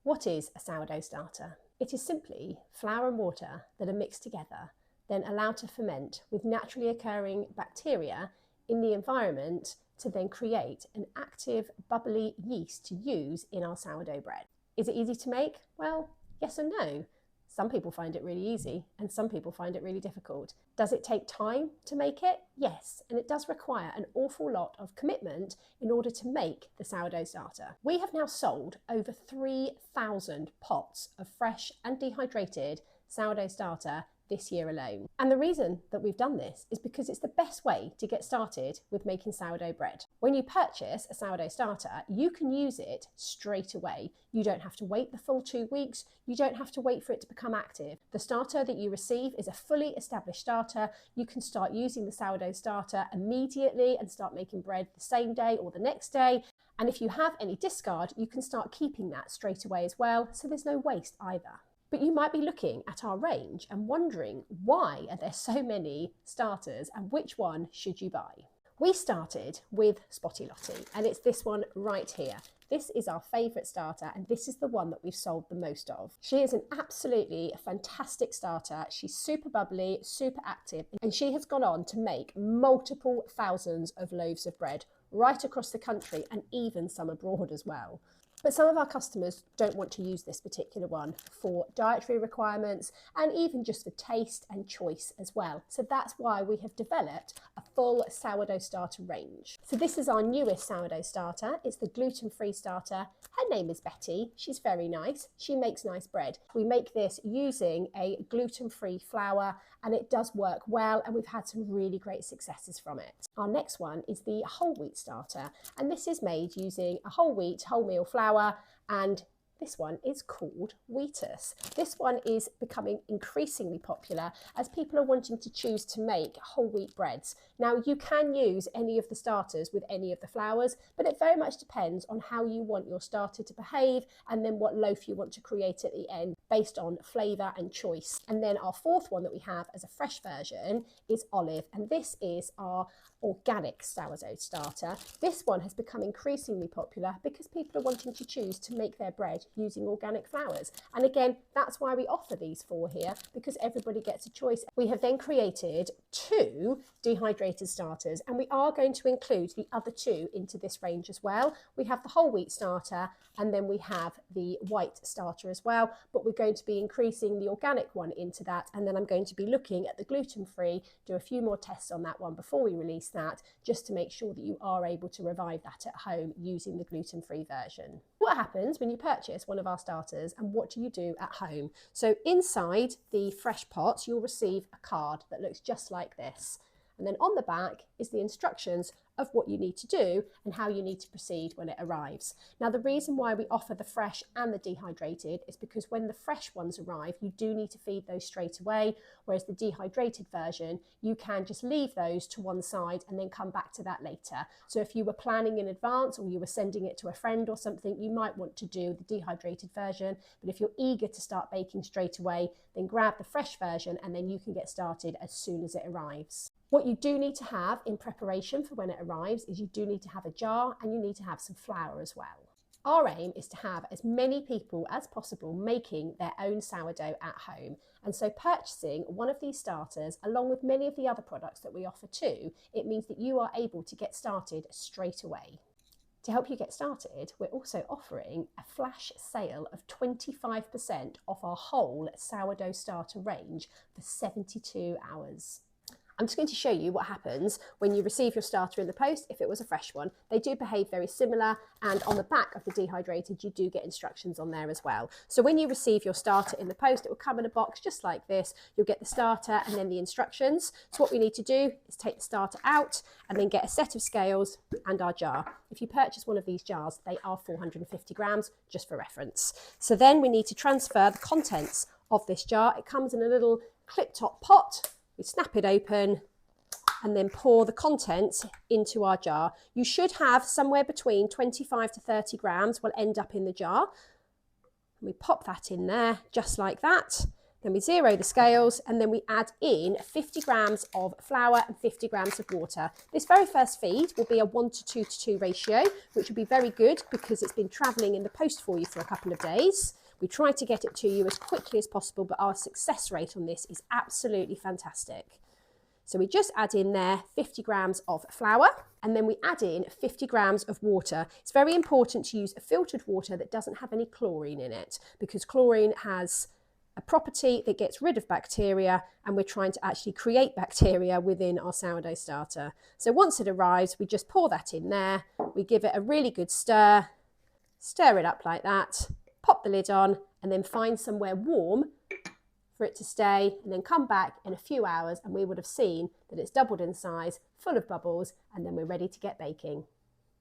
What is a sourdough starter? It is simply flour and water that are mixed together, then allowed to ferment with naturally occurring bacteria in the environment to then create an active, bubbly yeast to use in our sourdough bread. Is it easy to make? Well, yes and no. Some people find it really easy and some people find it really difficult. Does it take time to make it? Yes, and it does require an awful lot of commitment in order to make the sourdough starter. We have now sold over 3,000 pots of fresh and dehydrated sourdough starter this year alone. And the reason that we've done this is because it's the best way to get started with making sourdough bread. When you purchase a sourdough starter, you can use it straight away. You don't have to wait the full 2 weeks. You don't have to wait for it to become active. The starter that you receive is a fully established starter. You can start using the sourdough starter immediately and start making bread the same day or the next day. And if you have any discard, you can start keeping that straight away as well, so there's no waste either. But you might be looking at our range and wondering, why are there so many starters and which one should you buy? We started with Spotty Lottie, and it's this one right here. This is our favourite starter, and this is the one that we've sold the most of. She is an absolutely fantastic starter. She's super bubbly, super active, and she has gone on to make multiple thousands of loaves of bread right across the country and even some abroad as well. But some of our customers don't want to use this particular one for dietary requirements and even just for taste and choice as well. So that's why we have developed a full sourdough starter range. So this is our newest sourdough starter. It's the gluten-free starter. Her name is Betty. She's very nice. She makes nice bread. We make this using a gluten-free flour, and it does work well, and we've had some really great successes from it. Our next one is the whole wheat starter, and this is made using a whole wheat, wholemeal flour, and this one is called Wheatus. This one is becoming increasingly popular as people are wanting to choose to make whole wheat breads. Now, you can use any of the starters with any of the flours, but it very much depends on how you want your starter to behave and then what loaf you want to create at the end based on flavour and choice. And then our fourth one that we have as a fresh version is Olive, and this is our organic sourdough starter. This one has become increasingly popular because people are wanting to choose to make their bread using organic flours. And again, that's why we offer these four here, because everybody gets a choice. We have then created 2 dehydrated starters, and we are going to include the other 2 into this range as well. We have the whole wheat starter, and then we have the white starter as well, but we're going to be increasing the organic one into that, and then I'm going to be looking at the gluten-free, do a few more tests on that one before we release that, just to make sure that you are able to revive that at home using the gluten-free version. What happens when you purchase one of our starters, and what do you do at home? So inside the fresh pots, you'll receive a card that looks just like this. And then on the back is the instructions of what you need to do and how you need to proceed when it arrives. Now, the reason why we offer the fresh and the dehydrated is because when the fresh ones arrive, you do need to feed those straight away, whereas the dehydrated version, you can just leave those to one side and then come back to that later. So if you were planning in advance or you were sending it to a friend or something, you might want to do the dehydrated version. But if you're eager to start baking straight away, then grab the fresh version and then you can get started as soon as it arrives. What you do need to have in preparation for when it arrives is you do need to have a jar, and you need to have some flour as well. Our aim is to have as many people as possible making their own sourdough at home, and so purchasing one of these starters along with many of the other products that we offer too, it means that you are able to get started straight away. To help you get started, we're also offering a flash sale of 25% off our whole sourdough starter range for 72 hours. I'm just going to show you what happens when you receive your starter in the post if it was a fresh one. They do behave very similar, and on the back of the dehydrated you do get instructions on there as well. So when you receive your starter in the post, it will come in a box just like this. You'll get the starter and then the instructions. So what we need to do is take the starter out and then get a set of scales and our jar. If you purchase one of these jars, they are 450 grams, just for reference. So then we need to transfer the contents of this jar. It comes in a little clip-top pot. We snap it open and then pour the contents into our jar. You should have somewhere between 25 to 30 grams will end up in the jar. We pop that in there just like that. Then we zero the scales, and then we add in 50 grams of flour and 50 grams of water. This very first feed will be a 1 to 2 to 2 ratio, which will be very good because it's been travelling in the post for you for a couple of days. We try to get it to you as quickly as possible, but our success rate on this is absolutely fantastic. So we just add in there 50 grams of flour, and then we add in 50 grams of water. It's very important to use a filtered water that doesn't have any chlorine in it, because chlorine has a property that gets rid of bacteria, and we're trying to actually create bacteria within our sourdough starter. So once it arrives, we just pour that in there, we give it a really good stir it up like that, pop the lid on, and then find somewhere warm for it to stay, and then come back in a few hours and we would have seen that it's doubled in size, full of bubbles, and then we're ready to get baking.